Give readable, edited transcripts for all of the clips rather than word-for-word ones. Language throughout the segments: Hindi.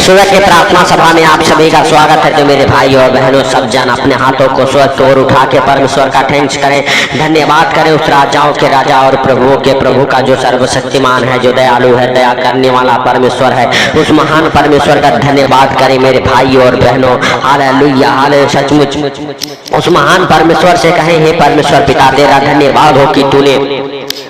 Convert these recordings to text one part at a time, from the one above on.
सुबह के प्रार्थना सभा में आप सभी का स्वागत है। तो मेरे भाई और बहनों, सब जन अपने हाथों को स्वर्ग की ओर उठा के परमेश्वर का थैंक्स करें, धन्यवाद करें उस राजाओं के राजा और प्रभुओं के प्रभु का, जो सर्वशक्तिमान है, जो दयालु है, दया करने वाला परमेश्वर है। उस महान परमेश्वर का धन्यवाद करें मेरे भाई और बहनों। Hallelujah, hallelujah. सचमुच उस महान परमेश्वर से कहें, हे परमेश्वर पिता, तेरा धन्यवाद हो कि तूने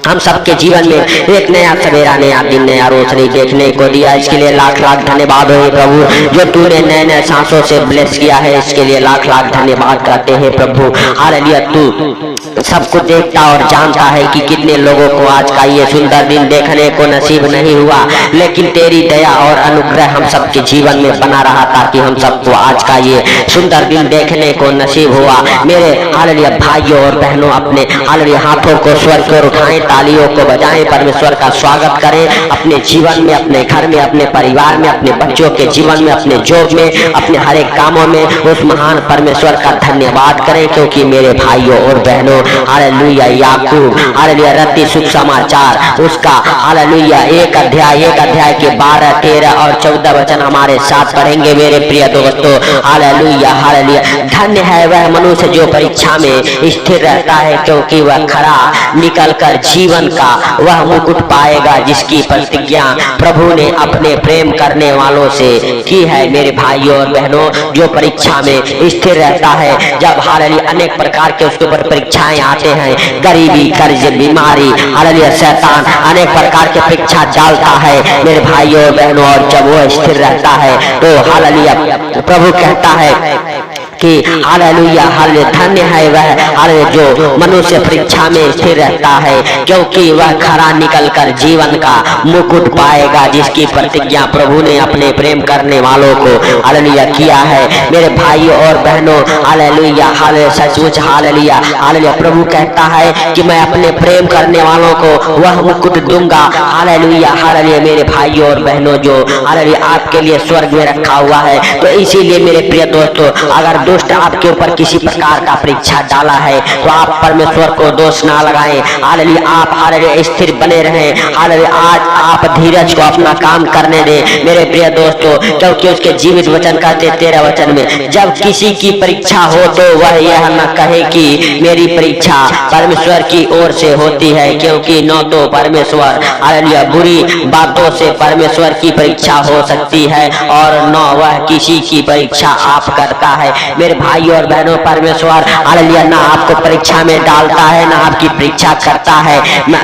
हम सबके जीवन में एक नया सवेरा, नया दिन, नया रोशनी देखने को दिया। इसके लिए लाख लाख धन्यवाद हो प्रभु। जो तूने नए नए सांसों से ब्लेस किया है, इसके लिए लाख लाख धन्यवाद करते हैं प्रभु। हालेलुया। तू सब कुछ देखता और जानता है कि कितने लोगों को आज का ये सुंदर दिन देखने को नसीब नहीं हुआ, लेकिन तेरी दया और अनुग्रह हम सबके जीवन में बना रहा ताकि हम सबको आज का ये सुंदर दिन देखने को नसीब हुआ। मेरे हालेलुया भाइयों और बहनों, अपने हालेलुया हाथों को स्वर्ग की ओर उठाएं, तालियों को बजाएं, परमेश्वर का स्वागत करें अपने जीवन में, अपने घर में, अपने परिवार में, अपने बच्चों के जीवन में, अपने जॉब में, अपने हर एक कामों में उस महान परमेश्वर का धन्यवाद करें। क्योंकि मेरे भाइयों और बहनों, हालेलुया, याकूब हालेलुया रत्ती शुभ समाचार उसका हालेलुया एक अध्याय के 12, 13 और 14 वचन हमारे साथ पढ़ेंगे मेरे प्रिय दोस्तों। Hallelujah, hallelujah. धन्य है वह मनुष्य जो परीक्षा में स्थिर रहता है, क्योंकि वह खरा निकलकर जीवन का वह मुकुट पाएगा, जिसकी प्रतिज्ञा प्रभु ने अपने प्रेम करने वालों से की है। मेरे भाइयों और बहनों, जो परीक्षा में स्थिर रहता है, जब हालेलुया अनेक प्रकार के उसके ऊपर परीक्षाएं आते हैं, गरीबी, कर्ज, बीमारी, हालेलुया शैतान अनेक प्रकार के परीक्षा डालता है मेरे भाइयों और बहनों, और जब वो स्थिर रहता है तो हालेलुया प्रभु कहता है कि हालेलुया, हालेलुया धन्य है वह हालेलुया जो मनुष्य परीक्षा में स्थिर रहता है, क्योंकि वह खरा निकलकर जीवन का मुकुट पाएगा, जिसकी प्रतिज्ञा प्रभु ने अपने प्रेम करने वालों को हालेलुया किया है। मेरे भाइयों और बहनों, हालेलुया, हालेलुया सचमुच हालेलुया, हालेलुया प्रभु कहता है कि मैं अपने प्रेम करने वालों को वह मुकुट दूंगा। हालेलुया, हालेलुया मेरे भाइयों और बहनों, जो हालेलुया आपके लिए स्वर्ग में रखा हुआ है। तो इसीलिए मेरे प्रिय दोस्तों, अगर दुष्ट आपके ऊपर किसी प्रकार का परीक्षा डाला है तो आप परमेश्वर को दोष ना लगाएं। हालेलुया, आप हालेलुया स्थिर बने रहें। हालेलुया, आज आप धीरज को अपना काम करने दें मेरे प्रिय दोस्तों, क्योंकि उसके जीवित वचन कहते 13 वचन में, जब किसी की परीक्षा हो तो वह यह न कहे कि मेरी परीक्षा परमेश्वर की ओर से होती है, क्योंकि न तो परमेश्वर हालेलुया बुरी बातों से परमेश्वर की परीक्षा हो सकती है, और न वह किसी की परीक्षा आप करता है। मेरे भाई और बहनों, परमेश्वर हालेलुया ना आपको परीक्षा में डालता है, ना आपकी परीक्षा करता है।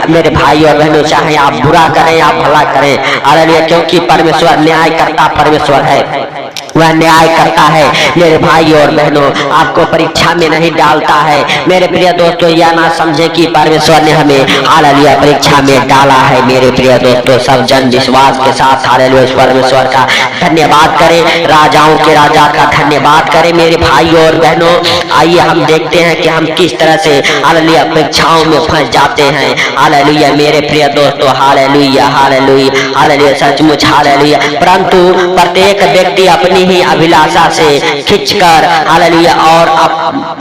मेरे भाई और बहनों, चाहे आप बुरा करें या भला करें, हालेलुया, क्योंकि परमेश्वर न्याय करता परमेश्वर है, वह न्याय करता है। मेरे भाई और बहनों, आपको परीक्षा में नहीं डालता है। मेरे प्रिय दोस्तों, यह ना समझे कि परमेश्वर ने हमें हालेलुया परीक्षा में डाला है। मेरे प्रिय दोस्तों, सब जन विश्वास के साथ हालेलुया इस परमेश्वर का धन्यवाद करें, राजाओं के राजा का धन्यवाद करें। मेरे भाई और बहनों, आइए हम देखते हैं कि हम किस तरह से हालेलुया परीक्षाओं में फंस जाते हैं। हालेलुया मेरे प्रिय दोस्तों, हालेलुया, हालेलुया, हालेलुया सचमुच हालेलुया। परंतु प्रत्येक व्यक्ति अपनी ही अभिलाषा से खिंचकर हालेलुया और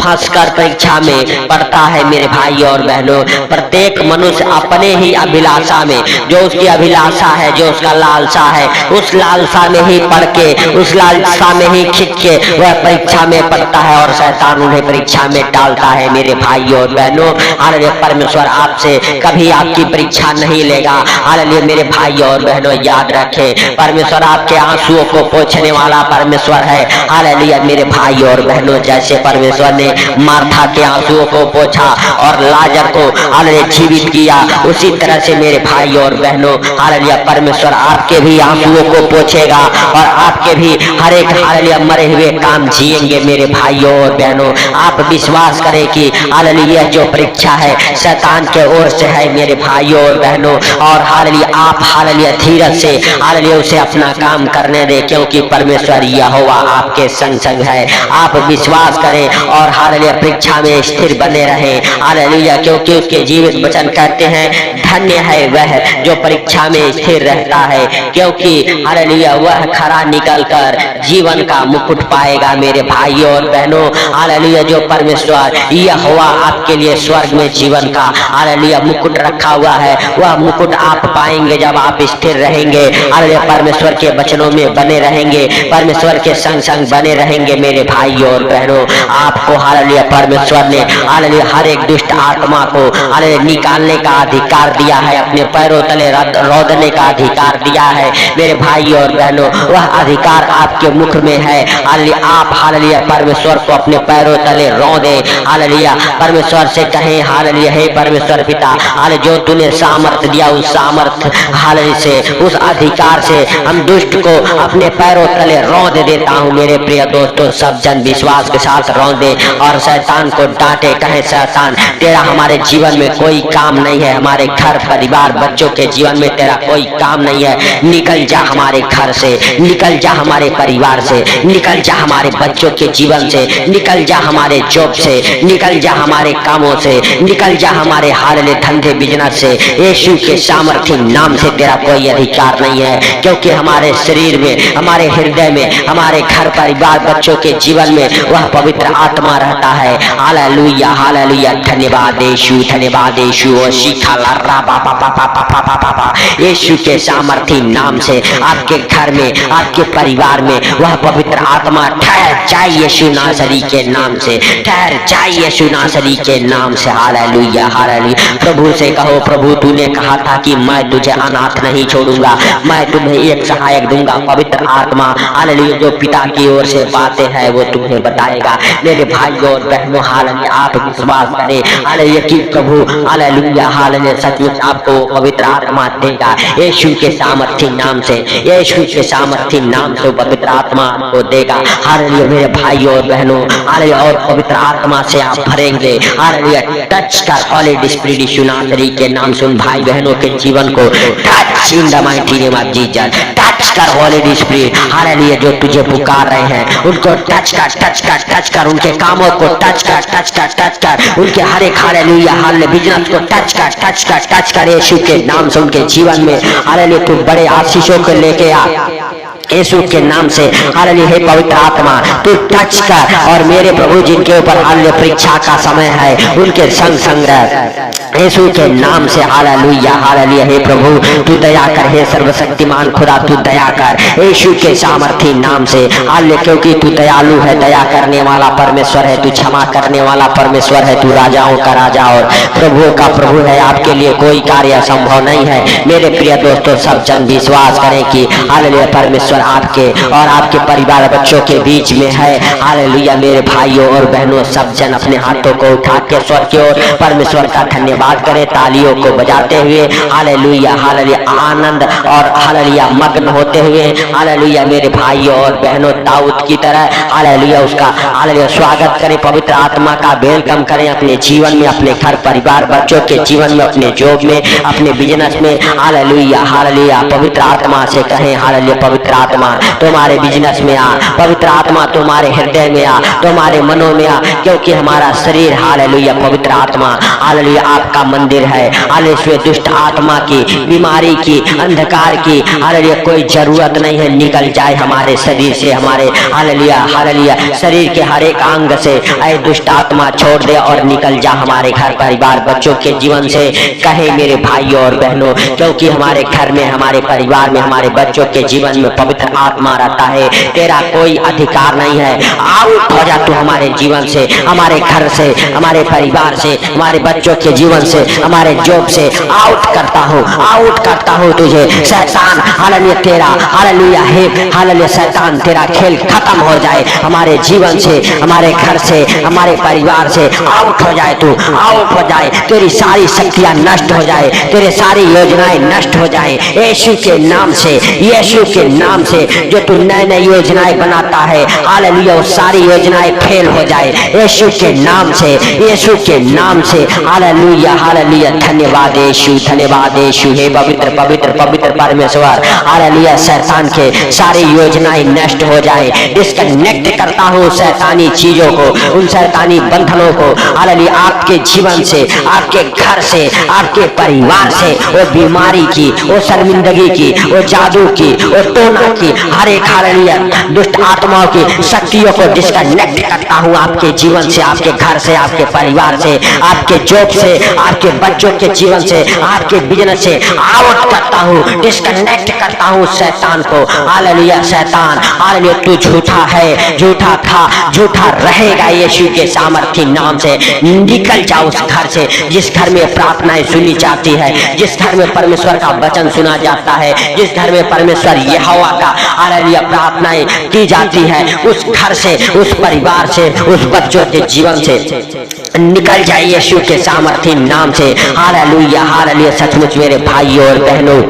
फंसकर परीक्षा में पड़ता है। मेरे भाई और बहनों, प्रत्येक मनुष्य अपने ही अभिलाषा में, जो उसकी अभिलाषा है, जो उसका लालसा है, उस लालसा में ही पढ़ के, उस लालसा में ही खिंच के वह परीक्षा में पड़ता है, और शैतान उन्हें परीक्षा में डालता है। मेरे भाई और बहनों, हालेलुया परमेश्वर आपसे कभी आपकी परीक्षा नहीं लेगा। हालेलुया मेरे भाई और बहनों, याद रखें, परमेश्वर आपके आंसुओं को पोंछने वाला परमेश्वर है। हालेलुया मेरे भाई और बहनों, जैसे परमेश्वर ने मार्था के आंसुओं को पोंछा और लाजर को हालेलुया जीवित किया, उसी तरह से मेरे भाई और बहनों, हालेलुया परमेश्वर आपके भी आंसुओं को पोंछेगा, और आपके भी हर एक हालेलुया मरे हुए काम जिएंगे। मेरे भाइयों और बहनों, आप विश्वास करें कि हालेलुया जो परीक्षा है शैतान के ओर से है मेरे भाइयों और बहनों, और हालेलुया आप हालेलुया धीरज से हालेलुया उसे अपना काम करने दे, क्योंकि परमेश्वर परमेश्वर यहोवा आपके संग संग है। आप विश्वास करें और हालेलुया परीक्षा में स्थिर बने रहें। हालेलुया, क्योंकि उसके जीवित वचन कहते हैं धन्य है वह जो परीक्षा में स्थिर रहता है, क्योंकि हालेलुया वह खरा निकलकर जीवन का मुकुट पाएगा। मेरे भाइयों और बहनों, हालेलुया जो परमेश्वर यहोवा आपके लिए स्वर्ग में जीवन का हालेलुया मुकुट रखा हुआ है, वह मुकुट आप पाएंगे जब आप स्थिर रहेंगे। हालेलुया परमेश्वर के वचनों में बने रहेंगे, परमेश्वर के संग संग बने रहेंगे। मेरे भाइयों और बहनों, आपको हालेलुया परमेश्वर ने हालेलुया हर एक दुष्ट आत्मा को हालेलुया निकालने का अधिकार दिया है, अपने पैरों तले रौंदने का अधिकार दिया है। मेरे भाइयों और बहनों, वह अधिकार आपके मुख में है। हालेलुया आप हालेलुया परमेश्वर को अपने पैरों तले रौंदे। हालेलुया परमेश्वर से कहें हालेलुया हे परमेश्वर पिता, हालेलुया जो तूने सामर्थ दिया उस सामर्थ हालेलुया से, उस अधिकार से हम दुष्ट को अपने पैरों तले रौंद देता हूँ। मेरे प्रिय दोस्तों, सब जन विश्वास के साथ रौंदे और शैतान को डांटे, कहे शैतान तेरा हमारे जीवन में कोई काम नहीं है, हमारे घर परिवार बच्चों के जीवन में तेरा कोई काम नहीं है, निकल जा हमारे घर से, निकल जा हमारे परिवार से, निकल जा हमारे बच्चों के जीवन से, निकल जा हमारे जॉब से, निकल जा हमारे कामों से, निकल जा हमारे हालेलुया धंधे बिजनेस से। यीशु के सामर्थी नाम से तेरा कोई अधिकार नहीं है, क्योंकि हमारे शरीर में, हमारे हृदय में, हमारे घर परिवार बच्चों के जीवन में वह पवित्र आत्मा रहता है। हालेलुया हालेलुया, धन्यवाद यीशु, धन्यवाद यीशु। यीशु के सामर्थी नाम से आपके घर में, आपके परिवार में वह पवित्र आत्मा ठहर जाए यीशु नासरी के नाम से, ठहर जाए यीशु नासरी के नाम से। Hallelujah hallelujah. प्रभु से कहो, प्रभु तूने कहा था कि मैं तुझे अनाथ नहीं छोड़ूंगा, मैं तुम्हें एक सहायक दूंगा, पवित्र आत्मा हालेलुया जो पिता की ओर से बातें हैं वो तुम्हें बताएगा। मेरे भाइयों और बहनों, हालेलुया आप विश्वास करें हालेलुया कि प्रभु हालेलुया हालेलुया सचमुच आपको पवित्र आत्मा देगा यीशु के सामर्थी नाम से, यीशु के सामर्थी नाम से पवित्र आत्मा को देगा। हालेलुया मेरे भाइयों और बहनों, हालेलुया और पवित्र आत्मा से आप भरेंगे। हालेलुया टच कर हॉली स्पिरिट यीशु नासरी के नाम से उन भाई बहनों के जीवन को touch in the mighty name of Jesus, touch कर हॉली स्पिरिट हालेलुया जो तुझे पुकार रहे हैं उनको टच कर, टच कर, टच कर, उनके कामों को टच कर, टच कर, टच कर, उनके हर एक हालेलुया हालेलुया बिजनेस को टच कर, टच कर, टच कर यीशु के नाम से उनके जीवन में हालेलुया तू बड़े आशीषों को लेके आ यीशु के नाम से। हालेलुया हे पवित्र आत्मा तू टच कर और मेरे प्रभु जिनके ऊपर हालेलुया परीक्षा का समय है उनके संग संग रह यीशु के नाम से। हालेलुया हालेलुया हे प्रभु तू दया कर, हे सर्वशक्तिमान खुदा तू दया कर यीशु के सामर्थी नाम से। हालेलुया क्योंकि तू दयालु है, दया करने वाला परमेश्वर है, तू क्षमा करने वाला परमेश्वर है, तू राजाओं का राजा और प्रभुओं का प्रभु है। आपके लिए कोई कार्य असंभव नहीं है। मेरे प्रिय दोस्तों, सब जन विश्वास करें कि हालेलुया परमेश्वर आपके और आपके परिवार बच्चों के बीच में है। हालेलुया मेरे भाइयों और बहनों, सब जन अपने हाथों को उठा के स्वर्ग की ओर परमेश्वर का धन्यवाद करें तालियों को बजाते हुए। हालेलुया हालेलुया आनंद और हालेलुया मग्न होते हुए। हालेलुया मेरे भाइयों और बहनों, दाऊद की तरह हालेलुया उसका हालेलुया स्वागत करें, पवित्र आत्मा का वेलकम करें अपने जीवन में, अपने घर परिवार बच्चों के जीवन में, अपने जॉब में, अपने बिजनेस में। हालेलुया हालेलुया पवित्र आत्मा से कहें हालेलुया पवित्र आत्मा तुम्हारे बिजनेस में आ, पवित्र आत्मा तुम्हारे हृदय में आ, तुम्हारे मनों में आ, क्योंकि हमारा शरीर हालेलुया पवित्र आत्मा हालेलुया आपका मंदिर है। हालेलुया दुष्ट आत्मा की, बीमारी की, अंधकार की हालेलुया कोई जरूरत नहीं है, निकल जाए हमारे शरीर से, हमारे हालेलुया हालेलुया शरीर के हर एक अंग से ऐ दुष्ट आत्मा छोड़ दे और निकल जा हमारे घर परिवार बच्चों के जीवन से। कहे मेरे भाइयों और बहनों, क्योंकि हमारे घर में, हमारे परिवार में, हमारे बच्चों के जीवन में पवित्र आत्मा रहता है, तेरा कोई अधिकार नहीं है। आउट हो जा तू हमारे जीवन से, हमारे घर से, हमारे परिवार से, हमारे बच्चों के जीवन से, हमारे जॉब से आउट करता हूँ, आउट करता हूँ तुझे शैतान। हालेलुया तेरा हालेलुया है हालेलुया शैतान तेरा खेल खत्म हो जाए हमारे जीवन से, हमारे घर से, हमारे परिवार से आउट हो जाए, तू आउट हो जाए, तेरी सारी शक्तियां नष्ट हो जाए, तेरे सारी योजनाएं नष्ट हो जाए यीशु के नाम से, यीशु के नाम नाम से जो तू नए नए योजनाएं बनाता है, हालेलुया, वो सारी योजनाएं फेल हो जाए यीशु के नाम से, यीशु के नाम से। हालेलुया, हालेलुया, धन्यवाद यीशु, धन्यवाद यीशु। हे पवित्र पवित्र पवित्र परमेश्वर, हालेलुया, शैतान के सारी योजनाएं नष्ट हो जाए। डिस्कनेक्ट करता हूँ शैतानी चीजों को, उन शैतानी बंधनों को, हालेलुया, आपके जीवन से, आपके घर से, आपके परिवार से, वो बीमारी की, वो शर्मिंदगी की, वो जादू की, वो टोना की, हर एक हालेलुया दुष्ट आत्माओं की शक्तियों को डिस्कनेक्ट करता हूँ आपके जीवन से, आपके घर से, आपके परिवार से, आपके जॉब से, आपके बच्चों के जीवन से, आपके बिजनेस से आउट करता हूँ, डिस्कनेक्ट करता हूँ शैतान को। हालेलुया, शैतान, हालेलुया, तू झूठा है, झूठा था, झूठा रहेगा यीशु के सामर्थ्य नाम से। निकल जाओ उस घर से जिस घर में प्रार्थनाएं सुनी जाती है, जिस घर में परमेश्वर का वचन सुना जाता है, जिस घर में परमेश्वर यहोवा का, हालेलुया, प्रार्थनाएं की जाती है, उस घर से, उस परिवार से, उस बच्चों के जीवन से निकल जाए यीशु के सामर्थ्य नाम से। Hallelujah, hallelujah. सचमुच मेरे भाइयों और बहनों,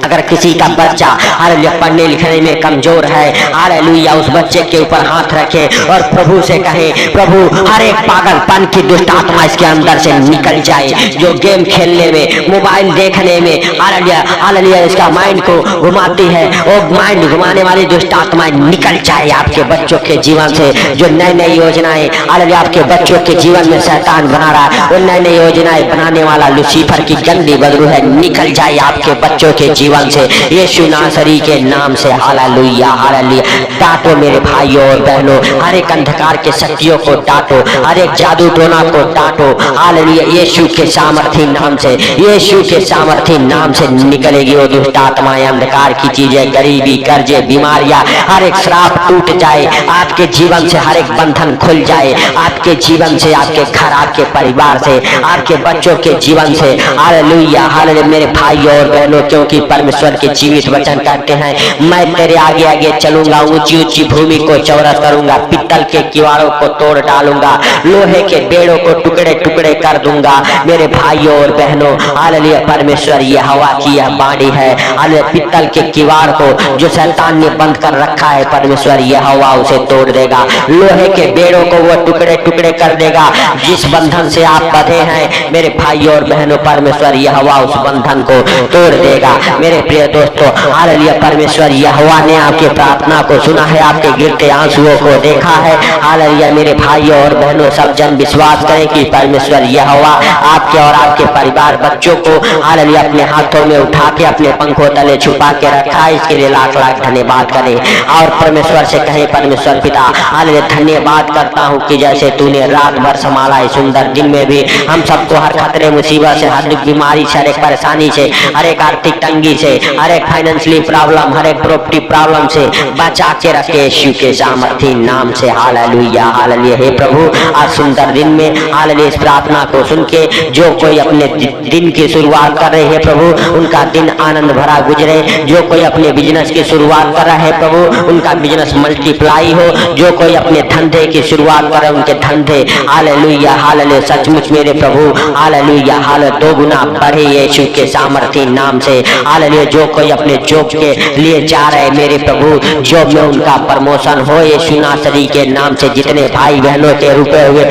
अगर किसी का बच्चा हालेलुया पढ़ने लिखने में कमजोर है, हालेलुया, उस बच्चे के ऊपर हाथ रखे और प्रभु से कहे, प्रभु हर एक पागलपन की दुष्ट आत्मा इसके अंदर से निकल जाए, जो गेम खेलने में, मोबाइल देखने में, हालेलुया, हालेलुया, इसका माइंड को घुमाती है, वो माइंड घुमाने वाली दुष्ट आत्माएं निकल जाए आपके बच्चों के जीवन से। जो नई नई योजनाएं, हालेलुया, आपके बच्चों के जीवन में शैतान बना रहा है, वो नई नई योजनाएं बनाने वाला लूसीफर की गंदी बदबू है, निकल जाए आपके बच्चों के जीवन से यीशु नासरी के नाम से। Hallelujah, hallelujah. डांटो मेरे भाइयों और बहनों, हर एक अंधकार के शक्तियों को डांटो, हर एक जादू टोना को डांटो, हालेलुया, यीशु के सामर्थ्य नाम से, यीशु के सामर्थ्य नाम से निकलेगी वो दुष्ट आत्माएं, अंधकार की चीजें, गरीबी, कर्जे, बीमारियां, हर एक श्राप टूट जाए आपके जीवन से, हर एक बंधन खुल जाए आपके जीवन से, आपके घर, आपके परिवार से, आपके बच्चों के जीवन से। हालेलुया, हालेलुया मेरे भाइयों और बहनों, क्योंकि परमेश्वर के जीवित वचन कहते हैं, मैं तेरे आगे आगे चलूंगा, ऊंची ऊंची भूमि को चौड़ा करूंगा, पित्तल के किवाड़ों को तोड़ डालूंगा, लोहे के बेड़ों को टुकड़े टुकड़े कर दूंगा। मेरे भाइयों और बहनों, हालेलुया, परमेश्वर यहोवा की यह वाणी है। हालेलुया, पित्तल के किवाड़ को जो शैतान ने बंद कर रखा है, परमेश्वर यहोवा उसे तोड़ देगा, लोहे के बेड़ों को वो टुकड़े टुकड़े कर देगा। जिस बंधन से आप बंधे हैं मेरे भाइयों और बहनों, परमेश्वर यहोवा उस बंधन को तोड़ देगा। मेरे प्रिय दोस्तों, हालेलुया, परमेश्वर यहोवा ने आपकी प्रार्थना को सुना है, आपके गिरते आंसुओं को देखा है। हालेलुया मेरे भाइयों और बहनों, सब जन विश्वास करें कि परमेश्वर यहोवा आपके और आपके परिवार बच्चों को, हालेलुया, अपने हाथों में उठा के अपने पंखों तले छुपा के रखा है। इसके लिए लाख लाख धन्यवाद करें और परमेश्वर से कहें, परमेश्वर पिता, हालेलुया, धन्यवाद करता हूँ कि जैसे तूने रात भर संभाला है, सुंदर दिन में भी हम सबको हर खतरे मुसीबत से, हर बीमारी से, हर एक परेशानी से, हर एक आर्थिक तंगी से, हर एक फाइनेंशियली प्रॉब्लम, हर एक प्रॉपर्टी प्रॉब्लम से बचा के रखे यीशु के सामर्थ्य नाम से। Hallelujah, hallelujah. हे प्रभु, आज सुंदर दिन में, हालेलुया, इस प्रार्थना को सुन के जो कोई अपने दिन की शुरुआत कर रहे हैं प्रभु, उनका दिन आनंद भरा गुजरे। जो कोई अपने बिजनेस की शुरुआत कर रहा है प्रभु, उनका बिजनेस मल्टीप्लाई हो। जो कोई अपने धंधे की शुरुआत कर रहे उनके धंधे, हालेलुया, हालेलुया, सचमुच मेरे प्रभु, हालेलुया, हालेलुया, दो गुना बढ़े यीशु के सामर्थ्य नाम से। हालेलुया, जो कोई अपने जॉब के लिए जा रहे मेरे प्रभु, जॉब में उनका प्रमोशन हो यीशु नासरी के नाम से। जितने भाई बहनों के रुके हुए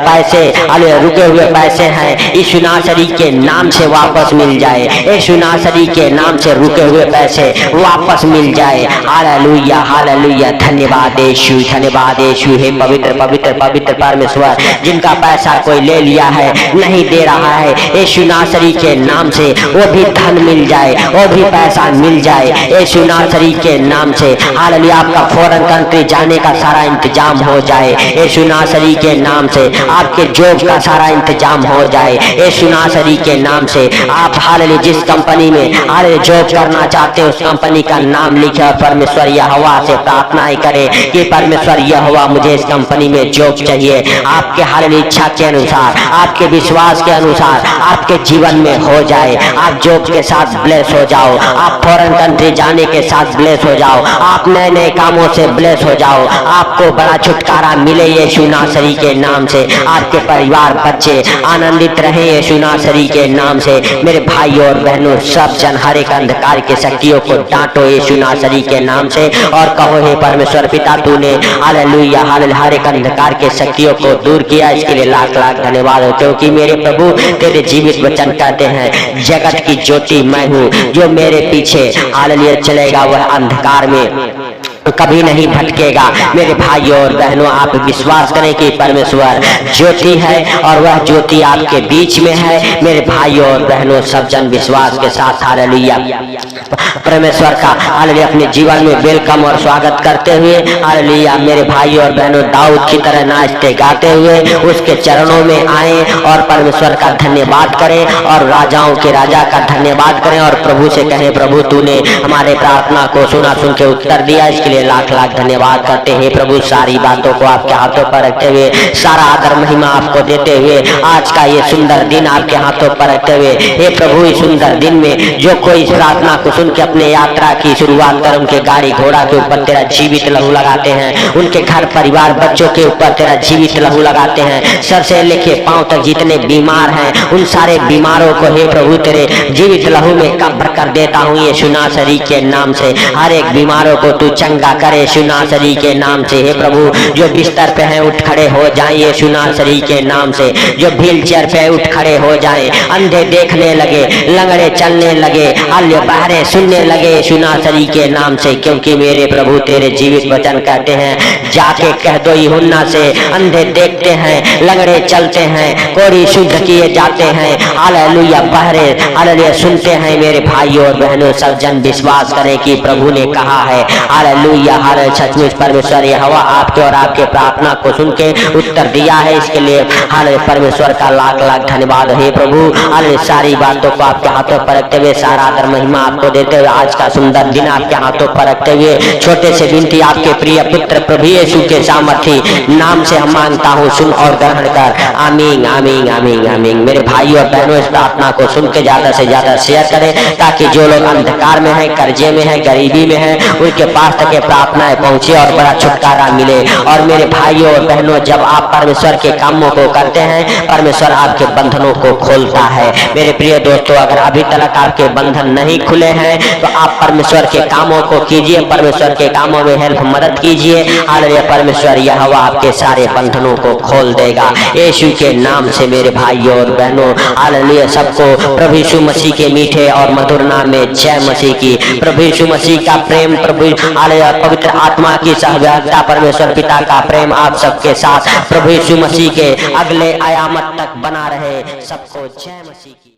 पैसे, हालेलुया, रुके हुए पैसे हैं, यीशु नासरी के नाम से वापस मिल जाए, यीशु नासरी के नाम से रुके हुए पैसे वापस मिल जाए। हालेलुया, हालेलुया, धन्यवाद यीशु, धन्यवाद यीशु। हे पवित्र पवित्र पवित्र परमेश्वर, जिनका पैसा कोई ले लिया है, नहीं दे रहा है, यीशु नासरी के नाम से वो भी धन मिल जाए, वो भी पैसा मिल जाए यीशु नासरी के नाम से। हालेलुया, आपका फॉरेन कंट्री जाने का सारा इंतजाम हो जाए यीशु नासरी के नाम से। आपके जॉब का सारा इंतजाम हो जाए यीशु नासरी के नाम से। आप हालेलुया, जिस कंपनी में हालेलुया जॉब करना चाहते हैं, उस कंपनी का नाम लिखे और परमेश्वर यहोवा से प्रार्थनाएं करें कि परमेश्वर यहोवा, मुझे इस कंपनी में जॉब चाहिए। आपके हालेलुया इच्छा के अनुसार, आपके विश्वास के अनुसार आपके जीवन में हो जाए। आप जॉब के साथ ब्लेस हो जाओ। जाओ, आप फॉरेन कंट्री जाने के साथ ब्लेस हो जाओ, आप नए नए कामों से ब्लेस हो जाओ, आपको बड़ा छुटकारा मिले यीशु नासरी के नाम से। आपके परिवार बच्चे आनंदित रहे यीशु नासरी के नाम से। मेरे भाई और बहनों, सब जन हर एक अंधकार के शक्तियों को डांटो यीशु नासरी के नाम से और कहो, हे परमेश्वर पिता, तूने हालेलुया हालेलुया हर एक अंधकार के शक्तियों को दूर किया, इसके लिए लाख लाख धन्यवाद हो। क्योंकि मेरे प्रभु तेरे जीवित वचन कहते हैं, जगत की ज्योति मैं हूँ, जो मेरे पीछे हालेलुया चलेगा वह अंधकार में कभी नहीं भटकेगा। मेरे भाइयों और बहनों, आप विश्वास करें कि परमेश्वर ज्योति है और वह ज्योति आपके बीच में है। मेरे भाइयों और बहनों, सब जन विश्वास के साथ हालेलुया परमेश्वर का हालेलुया अपने जीवन में वेलकम और स्वागत करते हुए हालेलुया मेरे भाइयों और बहनों, दाऊद की तरह नाचते गाते हुए उसके चरणों में आए और परमेश्वर का धन्यवाद करें और राजाओं के राजा का धन्यवाद करें और प्रभु से कहें, प्रभु तूने हमारे प्रार्थना को सुना, सुन के उत्तर दिया, इसके लिए लाख लाख धन्यवाद करते हैं। प्रभु सारी बातों को आपके हाथों पर रखते हुए, सारा आदर महिमा आपको देते हुए, आज का ये सुंदर दिन आपके हाथों पर रखते हुए, हे प्रभु इस सुंदर दिन में जो कोई इस प्रार्थना को सुन के अपने यात्रा की शुरुआत कर उनके गाड़ी घोड़ा के ऊपर तेरा जीवित लहू लगाते हैं, उनके घर परिवार बच्चों के ऊपर तेरा जीवित लहू लगाते हैं, सर से लेके पांव तक जितने बीमार हैं उन सारे बीमारों को हे प्रभु तेरे जीवित लहू में कब्र कर देता हूँ यीशु नासरी के नाम से। हर एक बीमारों को तू चंगा करे यीशु नासरी के नाम से। हे प्रभु जो बिस्तर पे हैं उठ खड़े हो जाएं यीशु नासरी के नाम से, जो व्हील चेयर पे उठ खड़े हो जाएं, अंधे देखने लगे, लंगड़े चलने लगे, आल्य बहरे सुनने लगे यीशु नासरी के नाम से। क्योंकि मेरे प्रभु तेरे जीवित वचन कहते हैं, जाके कह दो यूहन्ना से, अंधे देखते हैं, लंगड़े चलते हैं, कोढ़ी शुद्ध किए जाते हैं, हालेलुया बहरे हालेलुया सुनते हैं। मेरे भाइयों और बहनों, सब जन विश्वास करें कि प्रभु ने कहा है हालेलुया हालेलुया सचमुच परमेश्वर यहोवा आपके और आपके प्रार्थना को सुन के उत्तर दिया है, इसके लिए हालेलुया परमेश्वर का लाख लाख धन्यवाद। हे प्रभु हालेलुया सारी बातों को आपके हाथों पर रखते हुए, सारा आदर महिमा आपको देते हुए, आज का सुंदर दिन आपके हाथों पर रखते हुए, छोटे से विनती आपके प्रिय पुत्र प्रभु यीशु के सामर्थी नाम से हम मांगता हूँ, सुन और ग्रहण कर। आमीन आमीन आमीन आमीन। मेरे भाइयों और बहनों, इस प्रार्थना को सुन के ज्यादा से ज्यादा शेयर करें, ताकि जो लोग अंधकार में है, कर्जे में है, गरीबी में है, उनके पास तक प्रार्थनाएं पहुंचे और बड़ा छुटकारा मिले। और मेरे भाइयों और बहनों, जब आप परमेश्वर के कामों को करते हैं, परमेश्वर आपके बंधनों को खोलता है। मेरे प्रिय दोस्तों, अगर अभी तक आपके बंधन नहीं खुले हैं तो आप परमेश्वर के कामों को कीजिए, परमेश्वर के कामों में हेल्प मदद कीजिए। हालेलुया परमेश्वर यहोवा आपके सारे बंधनों को खोल देगा यीशु के नाम से। मेरे भाइयों और बहनों, हालेलुया सबको प्रभु यीशु मसीह के मीठे और मधुर नाम में जय मसीह की। प्रभु यीशु मसीह का प्रेम, प्रभु हालेलुया पवित्र आत्मा की सहभागिता, परमेश्वर पिता का प्रेम आप सबके साथ प्रभु यीशु मसीह के अगले आयामत तक बना रहे। सबको जय मसीह की।